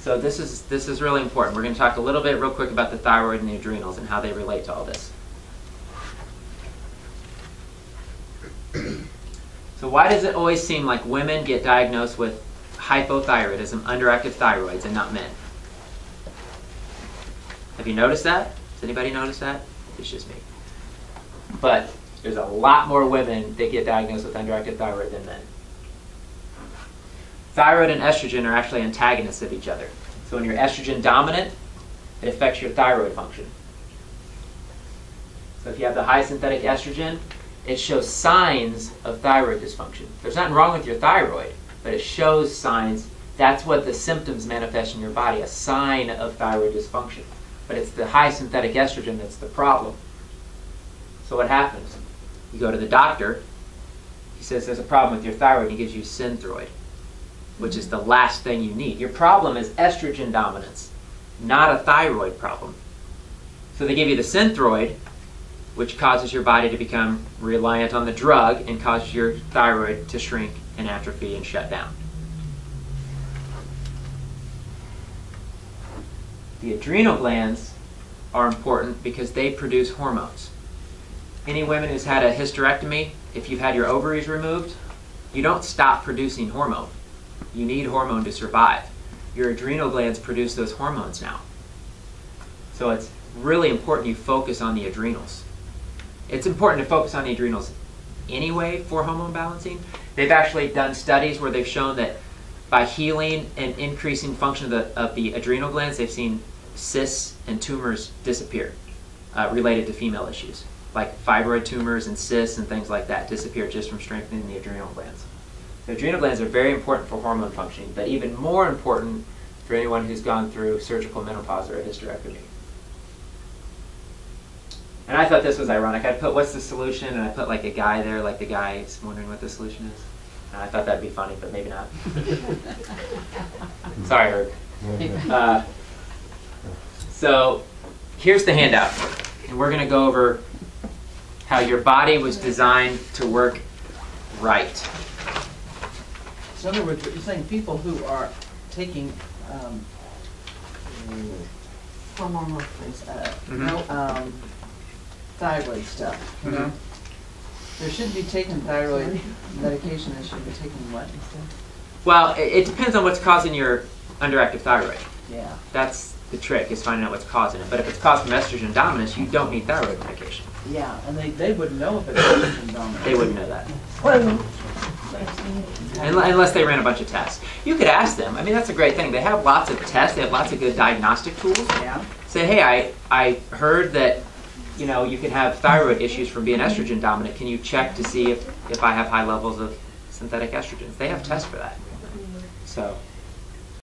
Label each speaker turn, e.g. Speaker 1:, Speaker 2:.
Speaker 1: So this is really important. We're going to talk a little bit real quick about the thyroid and the adrenals and how they relate to all this. So why does it always seem like women get diagnosed with hypothyroidism, underactive thyroids, and not men? Have you noticed that? Does anybody notice that? It's just me. But there's a lot more women that get diagnosed with underactive thyroid than men. Thyroid and estrogen are actually antagonists of each other. So when you're estrogen dominant, it affects your thyroid function. So if you have the high synthetic estrogen, it shows signs of thyroid dysfunction. There's nothing wrong with your thyroid, but it shows signs. That's what the symptoms manifest in your body, a sign of thyroid dysfunction. But it's the high synthetic estrogen that's the problem. So what happens? You go to the doctor, he says there's a problem with your thyroid, and he gives you Synthroid, which is the last thing you need. Your problem is estrogen dominance, not a thyroid problem. So they give you the Synthroid, which causes your body to become reliant on the drug and causes your thyroid to shrink and atrophy and shut down. The adrenal glands are important because they produce hormones. Any women who's had a hysterectomy, if you've had your ovaries removed, you don't stop producing hormone. You need hormone to survive. Your adrenal glands produce those hormones now. So it's really important you focus on the adrenals. It's important to focus on the adrenals anyway for hormone balancing. They've actually done studies where they've shown that by healing and increasing function of the adrenal glands, they've seen cysts and tumors disappear related to female issues. Like fibroid tumors and cysts and things like that disappear just from strengthening the adrenal glands. The adrenal glands are very important for hormone functioning, but even more important for anyone who's gone through surgical menopause or a hysterectomy. And I thought this was ironic. I put, what's the solution? And I put like a guy there, like the guy is wondering what the solution is. And I thought that'd be funny, but maybe not. Sorry, Herb. So here's the handout. And we're going to go over how your body was designed to work right.
Speaker 2: So in other words, you're saying people who are taking
Speaker 3: hormone
Speaker 2: thyroid stuff, they shouldn't be taking thyroid medication. They should be taking what instead?
Speaker 1: Well, it depends on what's causing your underactive thyroid.
Speaker 2: Yeah.
Speaker 1: That's the trick, is finding out what's causing it. But if it's caused from estrogen dominance, you don't need thyroid medication.
Speaker 2: Yeah, and they wouldn't know if it's estrogen dominant.
Speaker 1: They wouldn't know that. Unless they ran a bunch of tests. You could ask them. I mean, that's a great thing. They have lots of tests. They have lots of good diagnostic tools.
Speaker 2: Yeah.
Speaker 1: Say, hey, I heard that you can have thyroid issues from being estrogen dominant. Can you check to see if I have high levels of synthetic estrogens? They have tests for that. So